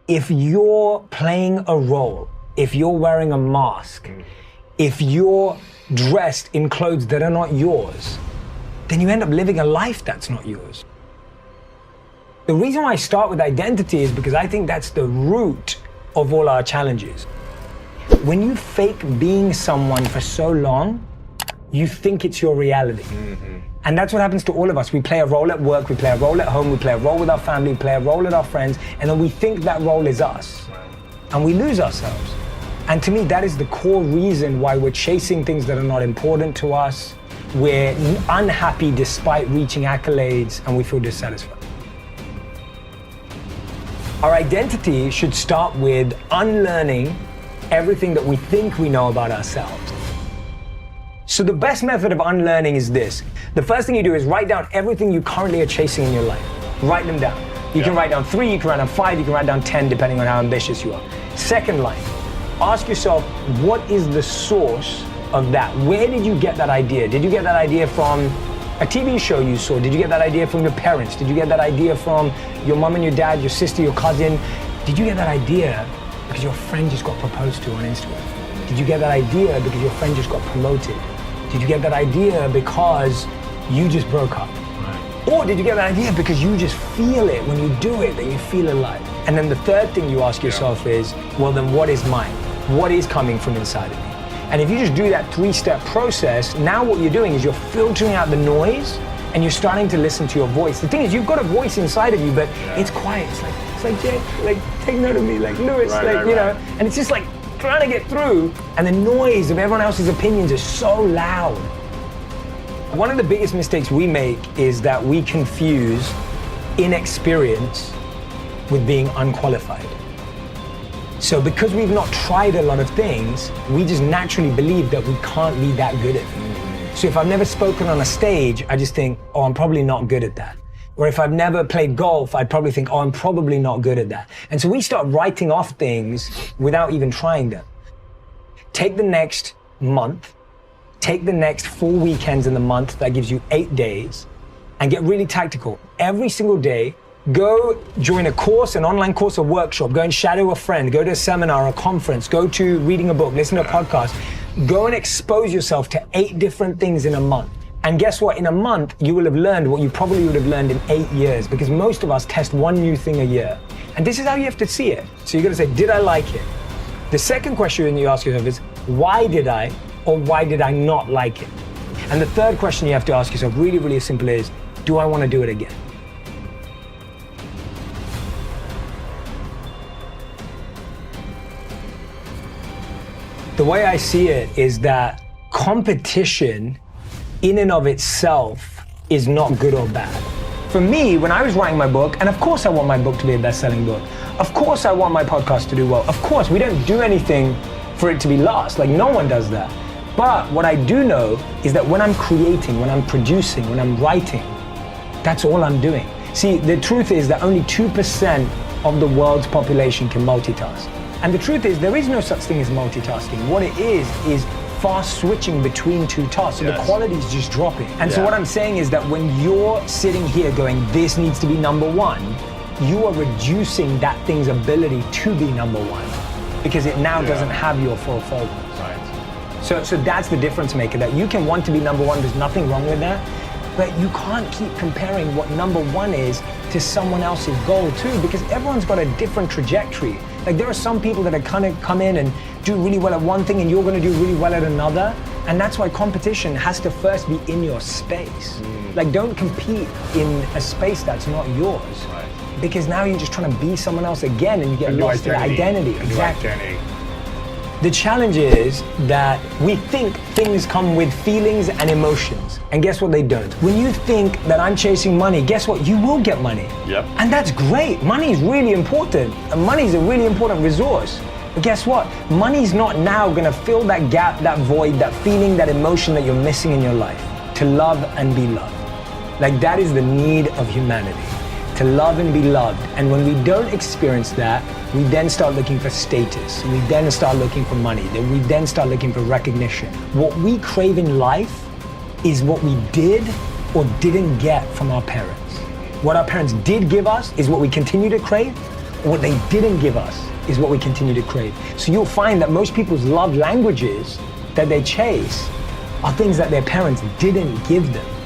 if you're playing a role, if you're wearing a mask, if you're dressed in clothes that are not yours, then you end up living a life that's not yours. The reason why I start with identity is because I think that's the root of all our challenges. When you fake being someone for so long, you think it's your reality. And that's what happens to all of us. We play a role at work, we play a role at home, we play a role with our family, we play a role with our friends, and then we think that role is us. And we lose ourselves. And to me, that is the core reason why we're chasing things that are not important to us. We're unhappy despite reaching accolades, and we feel dissatisfied. Our identity should start with unlearning everything that we think we know about ourselves. So the best method of unlearning is this. The first thing you do is write down everything you currently are chasing in your life. Write them down. You can write down 3, you can write down 5, you can write down 10, depending on how ambitious you are. Second line, ask yourself, what is the source of that? Where did you get that idea? Did you get that idea from a TV show you saw? Did you get that idea from your parents? Did you get that idea from your mom and your dad, your sister, your cousin? Did you get that idea because your friend just got proposed to on Instagram? Did you get that idea because your friend just got promoted? Did you get that idea because you just broke up? Or did you get that idea because you just feel it when you do it, that you feel alive? And then the third thing you ask yourself is, well, then what is mine? What is coming from inside of me? And if you just do that 3-step process, now what you're doing is you're filtering out the noise and you're starting to listen to your voice. The thing is, you've got a voice inside of you, but it's quiet. It's like Jake, like take note of me, like Lewis, you know, and it's just like trying to get through, and the noise of everyone else's opinions is so loud. One of the biggest mistakes we make is that we confuse inexperience with being unqualified. So because we've not tried a lot of things, we just naturally believe that we can't be that good at it. So if I've never spoken on a stage, I just think, oh, I'm probably not good at that. Or if I've never played golf, I'd probably think, oh, I'm probably not good at that. And so we start writing off things without even trying them. Take the next month, take the next 4 weekends in the month, that gives you 8 days, and get really tactical. Every single day, go join a course, an online course, a workshop, go and shadow a friend, go to a seminar, a conference, go to reading a book, listen to a podcast, go and expose yourself to 8 different things in a month. And guess what? In a month, you will have learned what you probably would have learned in 8 years, because most of us test one new thing a year. And this is how you have to see it. So you're gonna say, did I like it? The second question you ask yourself is, why did I, or why did I not like it? And the third question you have to ask yourself, really, really simple, is, do I wanna do it again? The way I see it is that competition in and of itself is not good or bad. For me, when I was writing my book, and of course I want my book to be a best-selling book, of course I want my podcast to do well, of course we don't do anything for it to be lost, like no one does that. But what I do know is that when I'm creating, when I'm producing, when I'm writing, that's all I'm doing. See, the truth is that only 2% of the world's population can multitask. And the truth is, there is no such thing as multitasking. What it is fast switching between 2 tasks, so the quality is just dropping. And so what I'm saying is that when you're sitting here going, this needs to be number 1, you are reducing that thing's ability to be number 1, because it now doesn't have your full focus. Right. So that's the difference maker, that you can want to be number 1, there's nothing wrong with that, but you can't keep comparing what number 1 is to someone else's goal too, because everyone's got a different trajectory. Like there are some people that are kind of come in and do really well at one thing and you're going to do really well at another. And that's why competition has to first be in your space. Like don't compete in a space that's not yours. Right. Because now you're just trying to be someone else again and you get lost in identity. Exactly. The challenge is that we think things come with feelings and emotions. And guess what, they don't. When you think that I'm chasing money, guess what? You will get money. Yep. And that's great. Money is really important. And money is a really important resource. But guess what? Money's not now gonna fill that gap, that void, that feeling, that emotion that you're missing in your life. To love and be loved. Like that is the need of humanity. To love and be loved. And when we don't experience that, we then start looking for status. We then start looking for money. We then start looking for recognition. What we crave in life is what we did or didn't get from our parents. What our parents did give us is what we continue to crave. What they didn't give us is what we continue to crave. So you'll find that most people's love languages that they chase are things that their parents didn't give them.